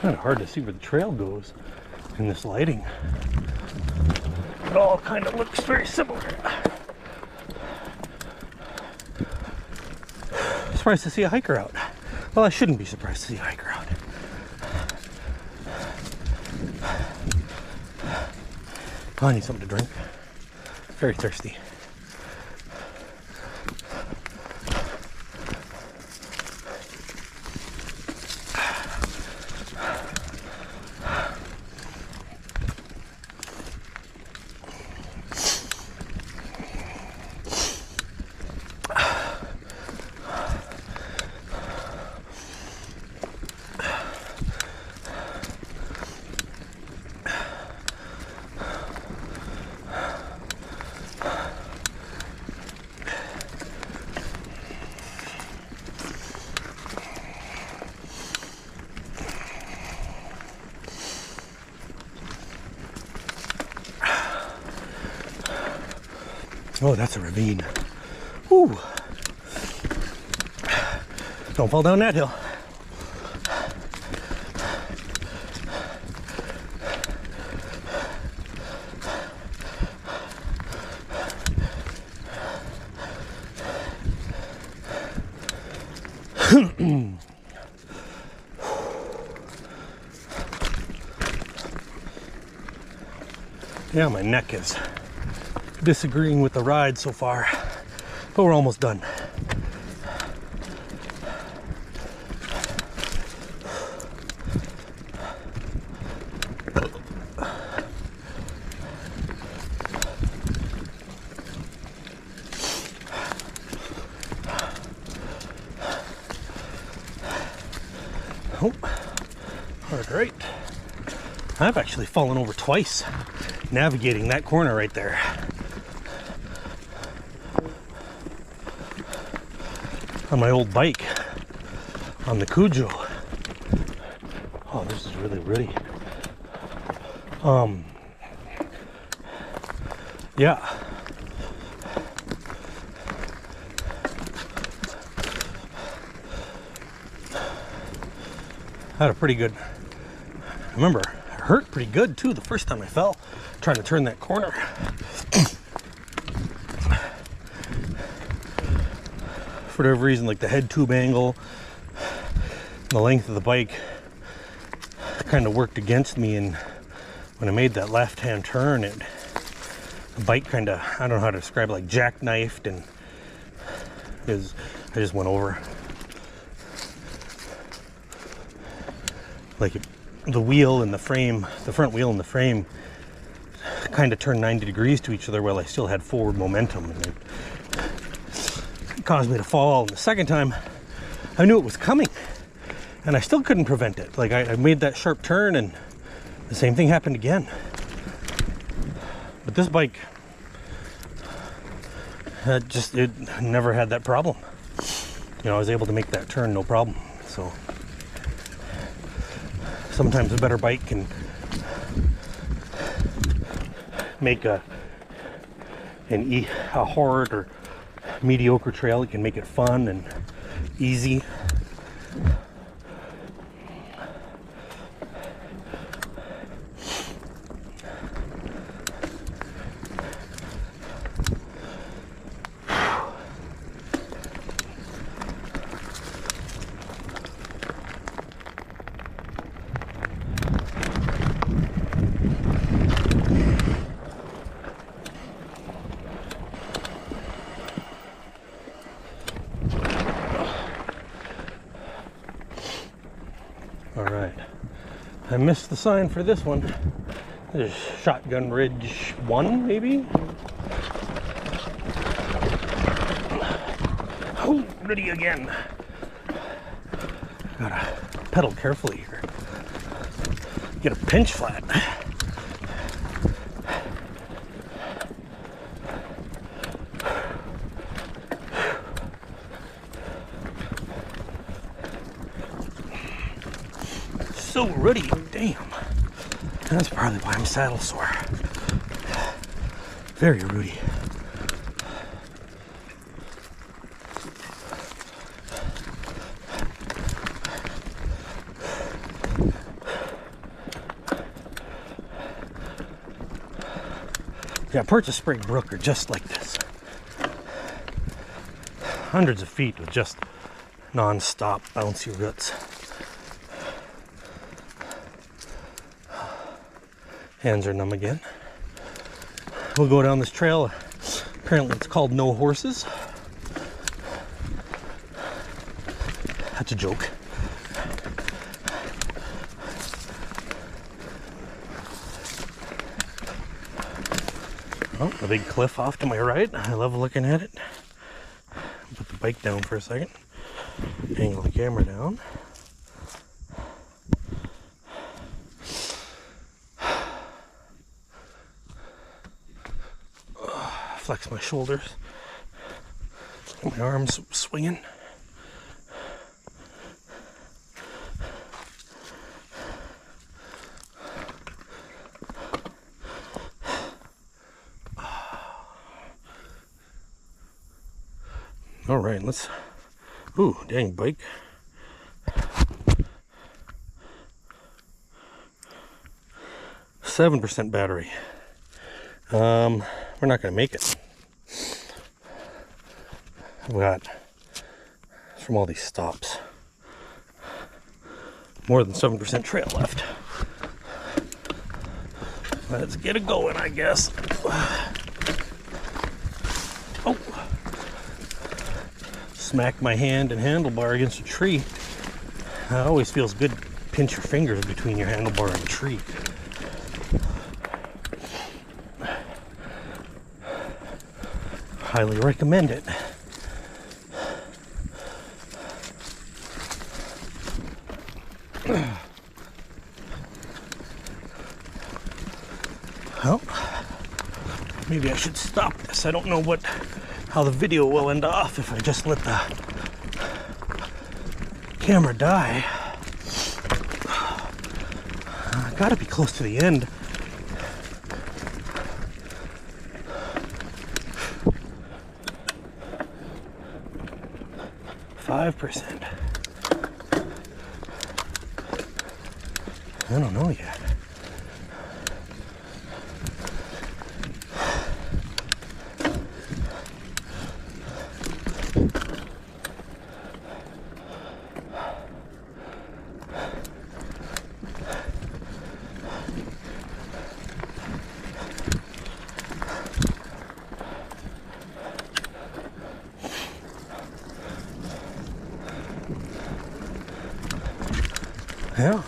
Kind of hard to see where the trail goes in this lighting. It all kind of looks very similar. surprised to see a hiker out. Well, I shouldn't be surprised to see a hiker out. Oh, I need something to drink. Very thirsty. Oh, that's a ravine. Ooh. Don't fall down that hill. Yeah, my neck is disagreeing with the ride so far, but we're almost done. Oh, hard right. I've actually fallen over twice navigating that corner right there. On my old bike on the Cujo. Oh, this is really rooty. Yeah. I had a pretty good, I remember, it hurt pretty good too the first time I fell trying to turn that corner. For whatever reason, like the head tube angle, the length of the bike kind of worked against me, and when I made that left-hand turn, the bike kind of, I don't know how to describe it, like jackknifed, and I just went over. Like the wheel and the frame, the front wheel and the frame kind of turned 90 degrees to each other while I still had forward momentum, and it caused me to fall. And the second time I knew it was coming and I still couldn't prevent it. Like I made that sharp turn and the same thing happened again. But this bike it never had that problem. You know, I was able to make that turn no problem. So sometimes a better bike can make a hard or mediocre trail. It can make it fun and easy. Alright, I missed the sign for this one. There's Shotgun Ridge 1, maybe? Oh, ready again. Gotta pedal carefully here. Get a pinch flat. So ruddy, damn. That's probably why I'm saddle sore. Very ruddy. Yeah, parts of Spring Brook are just like this. Hundreds of feet with just non-stop bouncy roots. Hands are numb again. We'll go down this trail. Apparently it's called No Horses. That's a joke. Oh, a big cliff off to my right. I love looking at it. Put the bike down for a second. Angle the camera down. Flex my shoulders. Get my arms swinging. All right, let's. Ooh, dang bike. %7 battery. We're not gonna make it. I've got, from all these stops, more than 7% trail left. Let's get it going, I guess. Oh. Smack my hand and handlebar against a tree. It always feels good to pinch your fingers between your handlebar and a tree. Highly recommend it. Well, maybe I should stop this. I don't know how the video will end off if I just let the camera die. I gotta be close to the end. %5. I don't know yet. Yeah,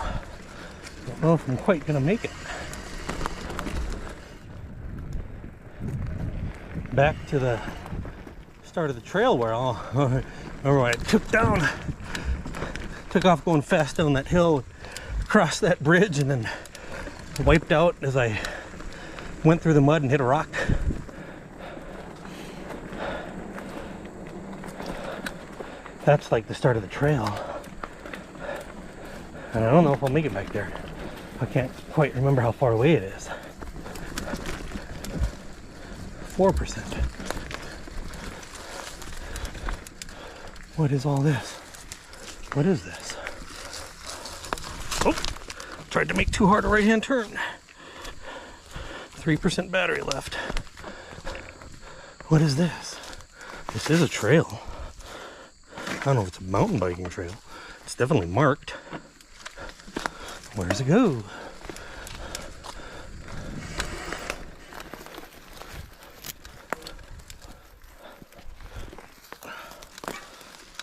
don't know if I'm quite gonna make it. Back to the start of the trail where I took off going fast down that hill, crossed that bridge, and then wiped out as I went through the mud and hit a rock. That's like the start of the trail. And I don't know if I'll make it back there. I can't quite remember how far away it is. 4%. What is all this? What is this? Oh, tried to make too hard a right-hand turn. 3% battery left. What is this? This is a trail. I don't know if it's a mountain biking trail. It's definitely marked. Where does it go?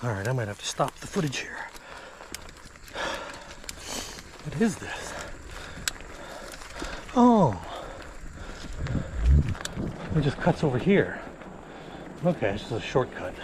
All right, I might have to stop the footage here. What is this? Oh, it just cuts over here. Okay, it's just a shortcut.